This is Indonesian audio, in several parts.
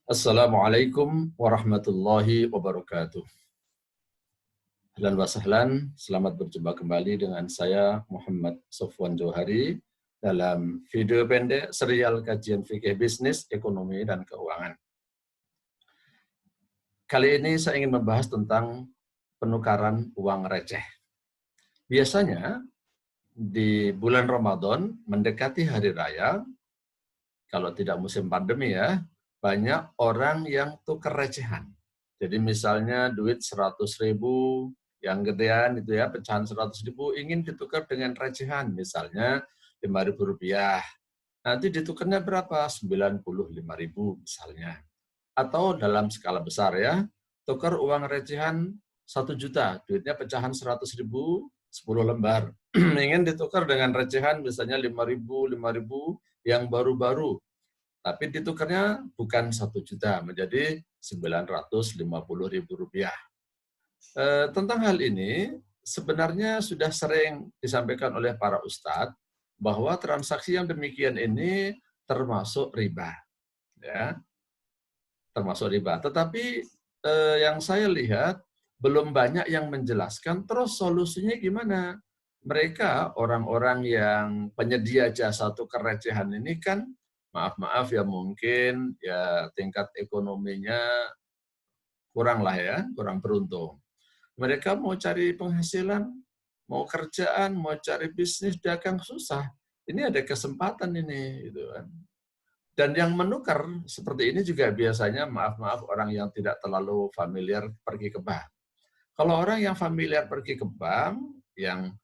Assalamualaikum warahmatullahi wabarakatuh. Ahlan wa sahlan, selamat berjumpa kembali dengan saya Muhammad Sofwan Johari dalam video pendek serial kajian fikih bisnis, ekonomi, dan keuangan. Kali ini saya ingin membahas tentang penukaran uang receh. Biasanya di bulan Ramadan mendekati hari raya, kalau tidak musim pandemi ya, banyak orang yang tukar recehan. Jadi misalnya duit 100.000 yang gedean itu ya, pecahan 100.000 ingin ditukar dengan recehan, misalnya Rp5.000. Nanti ditukarnya berapa? 95.000 misalnya. Atau dalam skala besar ya, tukar uang recehan 1 juta, duitnya pecahan 100.000, 10 lembar. Ingin ditukar dengan recehan misalnya 5.000 yang baru-baru. Tapi ditukarnya bukan 1 juta, menjadi Rp950.000. Tentang hal ini, sebenarnya sudah sering disampaikan oleh para ustadz bahwa transaksi yang demikian ini termasuk riba. Ya, termasuk riba. Tetapi yang saya lihat, belum banyak yang menjelaskan, terus solusinya gimana? Mereka, orang-orang yang penyedia jasa tukar recehan ini kan, maaf ya mungkin ya tingkat ekonominya kurang lah ya, kurang beruntung. Mereka mau cari penghasilan, mau kerjaan, mau cari bisnis, dagang susah. Ini ada kesempatan ini, gitu kan. Dan yang menukar seperti ini juga biasanya maaf orang yang tidak terlalu familiar pergi ke bank. Kalau orang yang familiar pergi ke bank, yang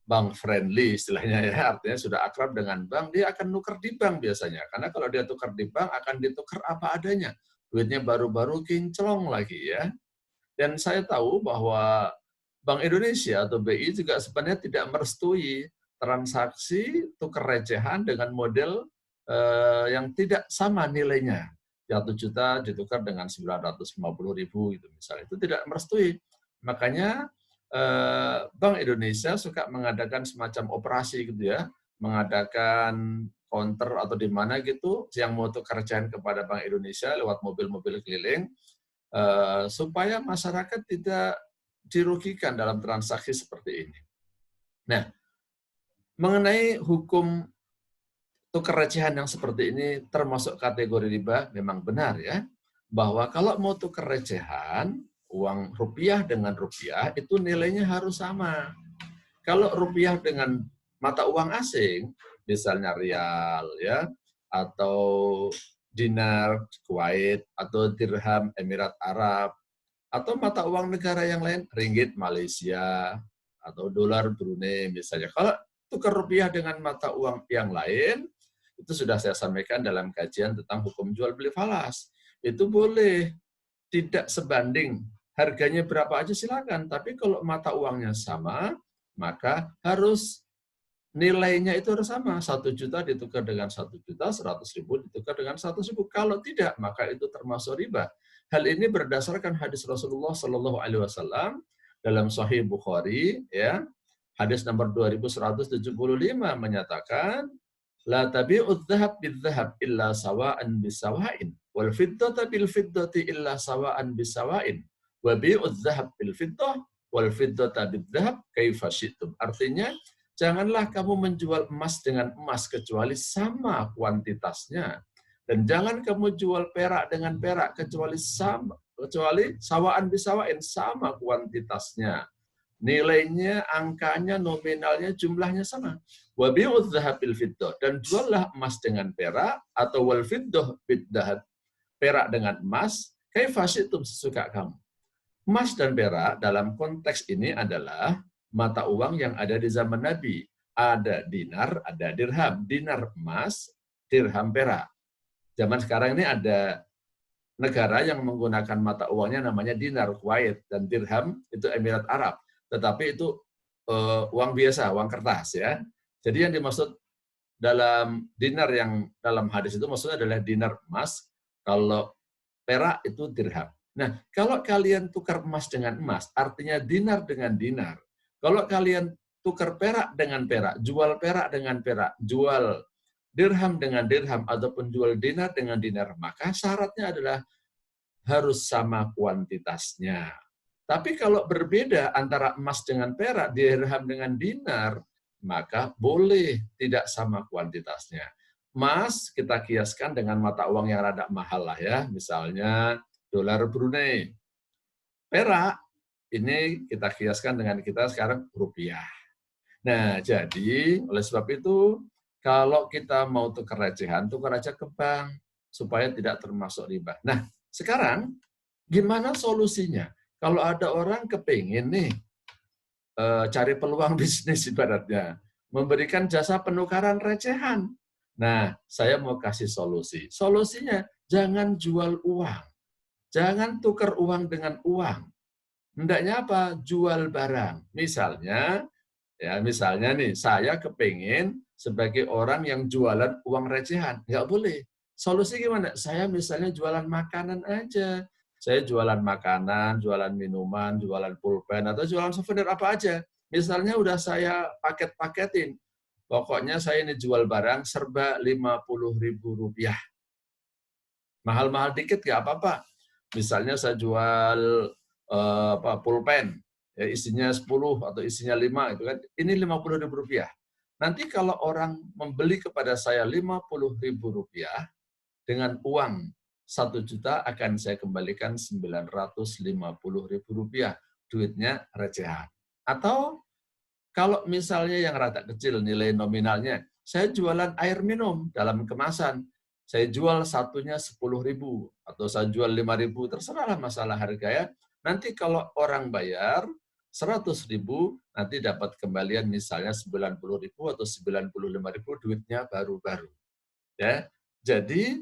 bank friendly istilahnya ya, artinya sudah akrab dengan bank, dia akan nuker di bank biasanya. Karena kalau dia tukar di bank, akan ditukar apa adanya. Duitnya baru-baru kinclong lagi ya. Dan saya tahu bahwa Bank Indonesia atau BI juga sebenarnya tidak merestui transaksi tukar recehan dengan model yang tidak sama nilainya. 1 juta ditukar dengan 950.000 gitu misalnya. Itu tidak merestui. Makanya Bank Indonesia suka mengadakan semacam operasi gitu ya, mengadakan counter atau di mana gitu yang mau tukar recehan kepada Bank Indonesia lewat mobil-mobil keliling supaya masyarakat tidak dirugikan dalam transaksi seperti ini. Nah, mengenai hukum tukar recehan yang seperti ini termasuk kategori riba, memang benar ya, bahwa kalau mau tukar recehan, uang rupiah dengan rupiah itu nilainya harus sama. Kalau rupiah dengan mata uang asing, misalnya rial ya, atau dinar Kuwait, atau dirham Emirat Arab, atau mata uang negara yang lain, ringgit Malaysia, atau dolar Brunei misalnya. Kalau tukar rupiah dengan mata uang yang lain, itu sudah saya sampaikan dalam kajian tentang hukum jual beli falas. Itu boleh tidak sebanding, harganya berapa aja silakan, tapi kalau mata uangnya sama, maka harus nilainya itu harus sama. 1 juta ditukar dengan 1 juta, 100.000 ditukar dengan 100.000. Kalau tidak, maka itu termasuk riba. Hal ini berdasarkan hadis Rasulullah Shallallahu Alaihi Wasallam dalam Sahih Bukhari, ya, hadis nomor 2175 menyatakan, la tabi'udz dzahab bidzahab illa sawa'an bisawain, wal fiddata bil fiddati illa sawa'an bisawain, wa bi'udz dzahab bil fiddah wal fiddata bidzahab kaifa syi'tum. Artinya, janganlah kamu menjual emas dengan emas kecuali sama kuantitasnya. Dan jangan kamu jual perak dengan perak kecuali sawaan bisawain, sama kuantitasnya. Nilainya, angkanya, nominalnya, jumlahnya sama. Wa bi'udz dzahabil fiddah, dan juallah emas dengan perak atau wal fiddah bidzahab, perak dengan emas, kaifa syi'tum, sesuka kamu. Emas dan perak dalam konteks ini adalah mata uang yang ada di zaman Nabi. Ada dinar, ada dirham. Dinar emas, dirham perak. Zaman sekarang ini ada negara yang menggunakan mata uangnya namanya dinar Kuwait, dan dirham itu Emirat Arab. Tetapi itu uang biasa, uang kertas ya. Jadi yang dimaksud dalam dinar yang dalam hadis itu maksudnya adalah dinar emas, kalau perak itu dirham. Nah, kalau kalian tukar emas dengan emas, artinya dinar dengan dinar. Kalau kalian tukar perak dengan perak, jual perak dengan perak, jual dirham dengan dirham ataupun jual dinar dengan dinar, maka syaratnya adalah harus sama kuantitasnya. Tapi kalau berbeda antara emas dengan perak, dirham dengan dinar, maka boleh tidak sama kuantitasnya. Emas kita kiaskan dengan mata uang yang rada mahal lah ya, misalnya dolar Brunei. Perak ini kita kiaskan dengan kita sekarang rupiah. Nah, jadi oleh sebab itu kalau kita mau tukar recehan, tukar aja ke bank supaya tidak termasuk riba. Nah, sekarang gimana solusinya? Kalau ada orang kepingin nih cari peluang bisnis ibaratnya, memberikan jasa penukaran recehan. Nah, saya mau kasih solusi. Solusinya jangan jual uang. Jangan tukar uang dengan uang. Hendaknya apa? Jual barang. Misalnya nih, saya kepingin sebagai orang yang jualan uang recehan. Nggak boleh. Solusi gimana? Saya misalnya jualan makanan aja. Saya jualan makanan, jualan minuman, jualan pulpen, atau jualan souvenir apa aja. Misalnya udah saya paket-paketin. Pokoknya saya ini jual barang serba Rp50.000. Mahal-mahal dikit nggak apa-apa. Misalnya saya jual pulpen, ya, isinya 10 atau isinya 5, itu kan, ini Rp50.000. Nanti kalau orang membeli kepada saya Rp50.000 dengan uang 1 juta, akan saya kembalikan Rp950.000, duitnya recehan. Atau kalau misalnya yang rada kecil nilai nominalnya, saya jualan air minum dalam kemasan, saya jual satunya 10.000 atau saya jual 5.000, terserahlah masalah harga ya. Nanti kalau orang bayar 100.000, nanti dapat kembalian misalnya 90.000 atau 95.000, duitnya baru-baru. Ya, jadi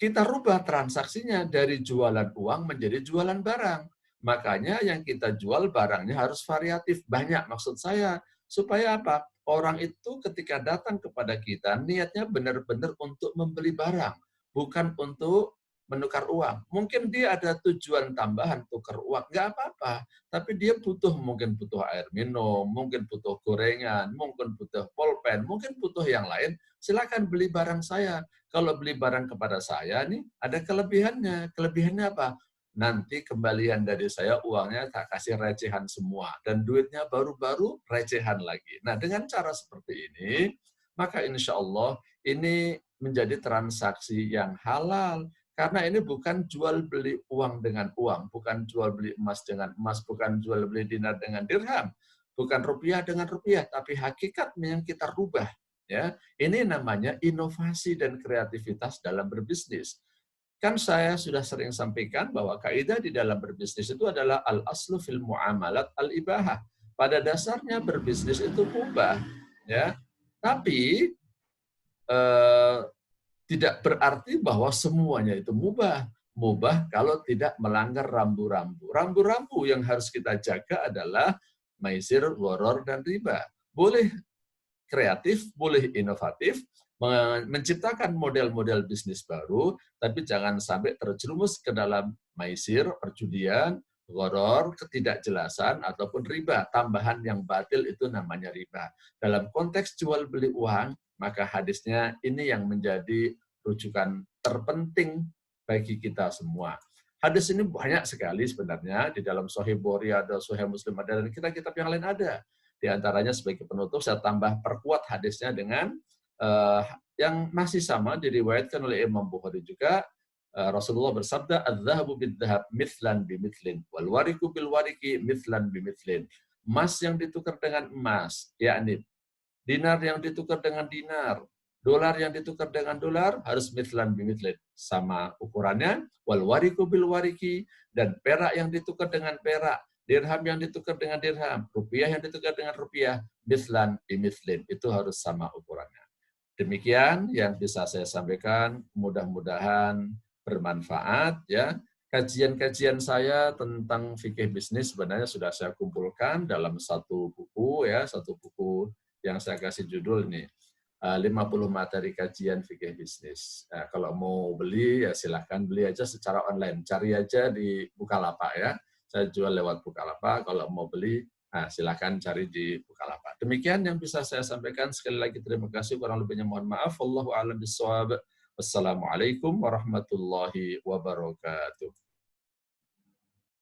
kita rubah transaksinya dari jualan uang menjadi jualan barang. Makanya yang kita jual barangnya harus variatif, banyak maksud saya. Supaya apa? Orang itu ketika datang kepada kita, niatnya benar-benar untuk membeli barang, bukan untuk menukar uang. Mungkin dia ada tujuan tambahan, tukar uang, nggak apa-apa. Tapi dia mungkin butuh air minum, mungkin butuh gorengan, mungkin butuh pulpen, mungkin butuh yang lain, silakan beli barang saya. Kalau beli barang kepada saya nih, ada kelebihannya. Kelebihannya apa? Nanti kembalian dari saya uangnya tak kasih recehan semua. Dan duitnya baru-baru recehan lagi. Nah, dengan cara seperti ini, maka insya Allah ini menjadi transaksi yang halal. Karena ini bukan jual beli uang dengan uang, bukan jual beli emas dengan emas, bukan jual beli dinar dengan dirham, bukan rupiah dengan rupiah, tapi hakikatnya yang kita rubah. Ya, ini namanya inovasi dan kreativitas dalam berbisnis. Kan saya sudah sering sampaikan bahwa kaidah di dalam berbisnis itu adalah al-aslu fil muamalat al-ibahah. Pada dasarnya berbisnis itu mubah, ya. Tapi eh, tidak berarti bahwa semuanya itu mubah. Mubah kalau tidak melanggar rambu-rambu. Rambu-rambu yang harus kita jaga adalah maisir, gharar, dan riba. Boleh kreatif, boleh inovatif, menciptakan model-model bisnis baru, tapi jangan sampai terjerumus ke dalam maisir, perjudian, gharar, ketidakjelasan, ataupun riba. Tambahan yang batil itu namanya riba. Dalam konteks jual beli uang, maka hadisnya ini yang menjadi rujukan terpenting bagi kita semua. Hadis ini banyak sekali sebenarnya, di dalam Sahih Bukhari ada, Sahih Muslim ada, dan kitab-kitab yang lain ada. Di antaranya sebagai penutup saya tambah perkuat hadisnya dengan yang masih sama diriwayatkan oleh Imam Bukhari juga. Rasulullah bersabda, "Adz-dzahabu bidz-dzahab mithlan bimithlin wal wariku bil wariki mithlan bimithlin." Emas yang ditukar dengan emas, yakni dinar yang ditukar dengan dinar, dolar yang ditukar dengan dolar harus mithlan bimithlin, sama ukurannya, wal wariku bil wariki, dan perak yang ditukar dengan perak, dirham yang ditukar dengan dirham, rupiah yang ditukar dengan rupiah, mithlan bimithlin, itu harus sama ukurannya. Demikian yang bisa saya sampaikan, mudah-mudahan bermanfaat ya. Kajian-kajian saya tentang fikih bisnis sebenarnya sudah saya kumpulkan dalam satu buku ya, satu buku yang saya kasih judul nih 50 materi kajian fikih bisnis. Nah, kalau mau beli ya silahkan beli aja secara online, cari aja di Bukalapak ya. Saya jual lewat Bukalapak. Kalau mau beli Nah, silakan cari di Bukalapak. Demikian yang bisa saya sampaikan. Sekali lagi terima kasih. Kurang lebihnya mohon maaf. Wallahu a'lam bishawab. Wassalamualaikum warahmatullahi wabarakatuh.